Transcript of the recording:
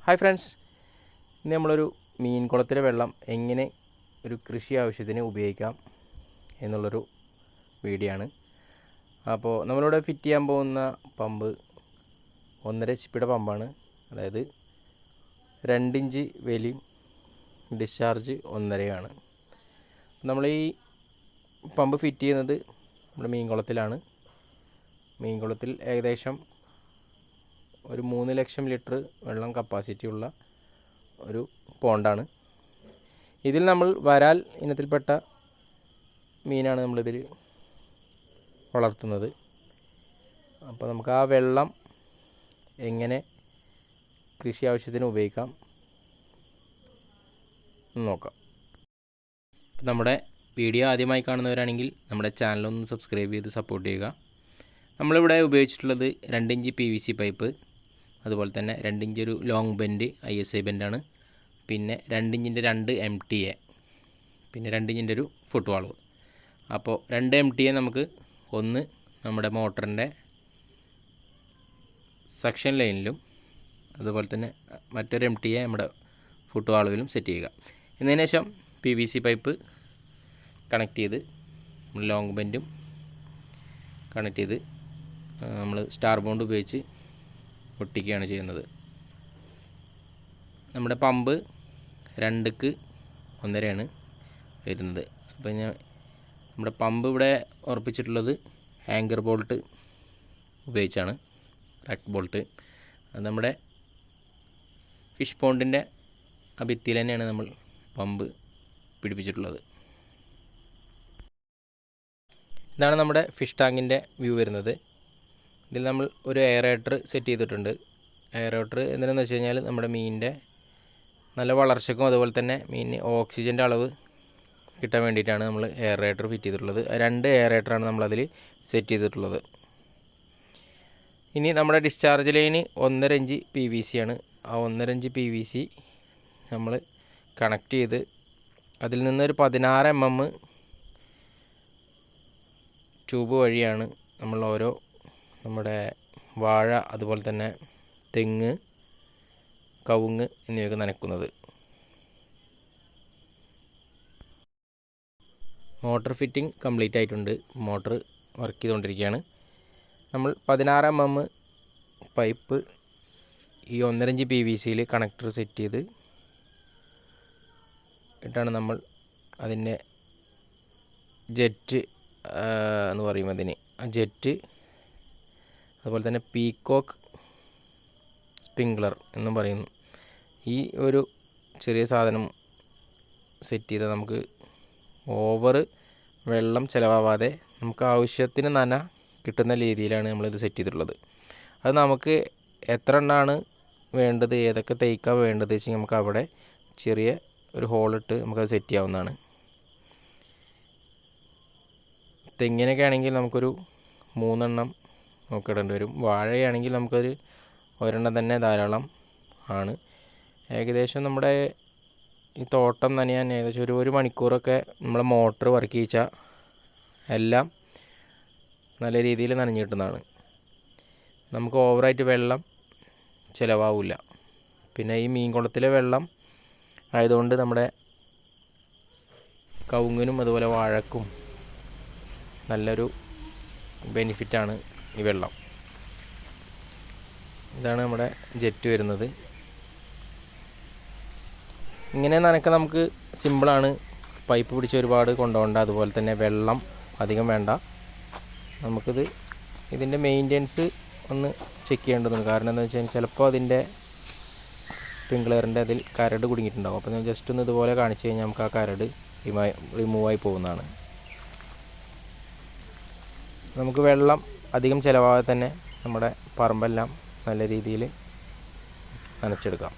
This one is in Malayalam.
ഹായ് ഫ്രണ്ട്സ്, ഇന്ന് നമ്മളൊരു മീൻ കുളത്തിലെ വെള്ളം എങ്ങനെ ഒരു കൃഷി ആവശ്യത്തിന് ഉപയോഗിക്കാം എന്നുള്ളൊരു വീഡിയോ ആണ്. അപ്പോൾ നമ്മളിവിടെ ഫിറ്റ് ചെയ്യാൻ പോകുന്ന പമ്പ് 1.5 HP പമ്പാണ്. അതായത് 2 ഇഞ്ച് വലിയും ഡിസ്ചാർജ് 1.5 നമ്മൾ ഈ പമ്പ് ഫിറ്റ് ചെയ്യുന്നത് നമ്മുടെ മീൻ കുളത്തിലാണ്. മീൻ കുളത്തിൽ ഏകദേശം ഒരു 3 ലക്ഷം ലിറ്റർ വെള്ളം കപ്പാസിറ്റി ഉള്ള ഒരു പോണ്ടാണ്. ഇതിൽ നമ്മൾ വരാൽ ഇനത്തിൽപ്പെട്ട മീനാണ് നമ്മളിതിൽ വളർത്തുന്നത്. അപ്പോൾ നമുക്ക് ആ വെള്ളം എങ്ങനെ കൃഷി ആവശ്യത്തിന് ഉപയോഗിക്കാം എന്ന് നോക്കാം. നമ്മുടെ വീഡിയോ ആദ്യമായി കാണുന്നവരാണെങ്കിൽ നമ്മുടെ ചാനലൊന്ന് സബ്സ്ക്രൈബ് ചെയ്ത് സപ്പോർട്ട് ചെയ്യുക. നമ്മളിവിടെ ഉപയോഗിച്ചിട്ടുള്ളത് 2 ഇഞ്ച് PVC പൈപ്പ്, അതുപോലെ തന്നെ 2 ഇഞ്ച് ഒരു ലോങ് ബെൻഡ് ISI ബെൻഡാണ്. പിന്നെ 2 ഇഞ്ചിൻ്റെ 2 MTA, പിന്നെ 2 ഇഞ്ചിൻ്റെ ഒരു ഫുട് വാൾവ്. അപ്പോൾ 2 MTA നമുക്ക് ഒന്ന് നമ്മുടെ മോട്ടറിൻ്റെ സക്ഷൻ ലൈനിലും അതുപോലെ തന്നെ മറ്റൊരു MTA നമ്മുടെ ഫുട് വാൾവിലും സെറ്റ് ചെയ്യുക. എന്നതിന് ശേഷം PVC പൈപ്പ് കണക്ട് ചെയ്ത് നമ്മൾ ലോങ് ബെൻഡും കണക്ട് ചെയ്ത് നമ്മൾ സ്റ്റാർ ബോണ്ട് ഉപയോഗിച്ച് ഒട്ടിക്കുകയാണ് ചെയ്യുന്നത്. നമ്മുടെ പമ്പ് 2ക്ക് 1.5 വരുന്നത്. അപ്പോൾ നമ്മുടെ പമ്പ് ഇവിടെ ഉറപ്പിച്ചിട്ടുള്ളത് ആങ്കർ ബോൾട്ട് ഉപയോഗിച്ചാണ്, റെഡ് ബോൾട്ട്. അത് നമ്മുടെ ഫിഷ് പോണ്ടിൻ്റെ ഭിത്തിയിൽ തന്നെയാണ് നമ്മൾ പമ്പ് പിടിപ്പിച്ചിട്ടുള്ളത്. ഇതാണ് നമ്മുടെ ഫിഷ് ടാങ്കിൻ്റെ വ്യൂ വരുന്നത്. ഇതിൽ നമ്മൾ ഒരു എയറേറ്റർ സെറ്റ് ചെയ്തിട്ടുണ്ട്. എയറേറ്റർ എന്തിനാണെന്ന് വെച്ച് കഴിഞ്ഞാൽ നമ്മുടെ മീനിൻ്റെ നല്ല വളർച്ചയ്ക്കും അതുപോലെ തന്നെ മീനിന് ഓക്സിജൻ്റെ അളവ് കിട്ടാൻ വേണ്ടിയിട്ടാണ് നമ്മൾ എയറേറ്റർ ഫിറ്റ് ചെയ്തിട്ടുള്ളത്. 2 എയറേറ്ററാണ് നമ്മളതിൽ സെറ്റ് ചെയ്തിട്ടുള്ളത്. ഇനി നമ്മുടെ ഡിസ്ചാർജ് ലൈന് 1.5 ഇഞ്ച് PVC ആണ്. ആ 1.5 ഇഞ്ച് PVC നമ്മൾ കണക്ട് ചെയ്ത് അതിൽ നിന്നൊരു 16 mm ട്യൂബ് വഴിയാണ് നമ്മൾ ഓരോ നമ്മുടെ വാഴ അതുപോലെ തന്നെ തെങ്ങ്, കവുങ്ങ് എന്നിവയൊക്കെ നനയ്ക്കുന്നത്. മോട്ടർ ഫിറ്റിംഗ് കംപ്ലീറ്റ് ആയിട്ടുണ്ട്. മോട്ടർ വർക്ക് ചെയ്തുകൊണ്ടിരിക്കുകയാണ്. നമ്മൾ 16 mm പൈപ്പ് ഈ 1.5 ഇഞ്ച് PVCയിൽ കണക്ടർ സെറ്റ് ചെയ്ത് ഇട്ടാണ് നമ്മൾ അതിൻ്റെ ജെറ്റ് എന്ന് പറയും അതിന്, ആ ജെറ്റ് അതുപോലെ തന്നെ പീക്കോക്ക് സ്പ്രിങ്ക്ലർ എന്നും പറയുന്നു. ഈ ഒരു ചെറിയ സാധനം സെറ്റ് ചെയ്താൽ നമുക്ക് ഓവർ വെള്ളം ചിലവാവാതെ നമുക്ക് ആവശ്യത്തിന് നന കിട്ടുന്ന രീതിയിലാണ് നമ്മളിത് സെറ്റ് ചെയ്തിട്ടുള്ളത്. അത് നമുക്ക് എത്ര എണ്ണമാണ് വേണ്ടത്, ഏതൊക്കെ തേയ്ക്കാൻ വേണ്ടത് വെച്ചാൽ നമുക്ക് അവിടെ ചെറിയ ഒരു ഹോളിട്ട് നമുക്കത് സെറ്റ് ചെയ്യാവുന്നതാണ്. തെങ്ങിനൊക്കെ ആണെങ്കിൽ നമുക്കൊരു 3 എണ്ണം നമുക്ക് ഇടേണ്ടി വരും. വാഴയാണെങ്കിൽ നമുക്കൊരു 1 എണ്ണം തന്നെ ധാരാളം ആണ്. ഏകദേശം നമ്മുടെ ഈ തോട്ടം നനയാൻ ഏകദേശം ഒരു മണിക്കൂറൊക്കെ നമ്മൾ മോട്ടർ വർക്ക് ചെയ്യിച്ചാൽ എല്ലാം നല്ല രീതിയിൽ നനഞ്ഞു കിട്ടുന്നതാണ്. നമുക്ക് ഓവറായിട്ട് വെള്ളം ചിലവാവില്ല. പിന്നെ ഈ മീൻ കുളത്തിലെ വെള്ളം ആയതുകൊണ്ട് നമ്മുടെ കവുങ്ങിനും അതുപോലെ വാഴക്കും നല്ലൊരു ബെനിഫിറ്റാണ് ഈ വെള്ളം. ഇതാണ് നമ്മുടെ ജെറ്റ് വരുന്നത്. ഇങ്ങനെ നനയ്ക്കാൻ നമുക്ക് സിമ്പിളാണ്. പൈപ്പ് പിടിച്ച് ഒരുപാട് കൊണ്ടുപോകണ്ട, അതുപോലെ തന്നെ വെള്ളം അധികം വേണ്ട. നമുക്കിത് ഇതിൻ്റെ മെയിൻ്റെനൻസ് ഒന്ന് ചെക്ക് ചെയ്യേണ്ടതുണ്ട്. കാരണം എന്താണെന്ന് വെച്ച് കഴിഞ്ഞാൽ ചിലപ്പോൾ അതിൻ്റെ സ്പ്രിങ്ക്ലറിൻ്റെ അതിൽ കരട് കുടുങ്ങിയിട്ടുണ്ടാകും. അപ്പോൾ ഞാൻ ജസ്റ്റ് ഒന്ന് ഇതുപോലെ കാണിച്ചു കഴിഞ്ഞാൽ നമുക്ക് ആ കരട് റിമൂവായി പോകുന്നതാണ്. നമുക്ക് വെള്ളം അധികം ചിലവാകാതെ തന്നെ നമ്മുടെ പറമ്പെല്ലാം നല്ല രീതിയിൽ നനച്ചെടുക്കാം.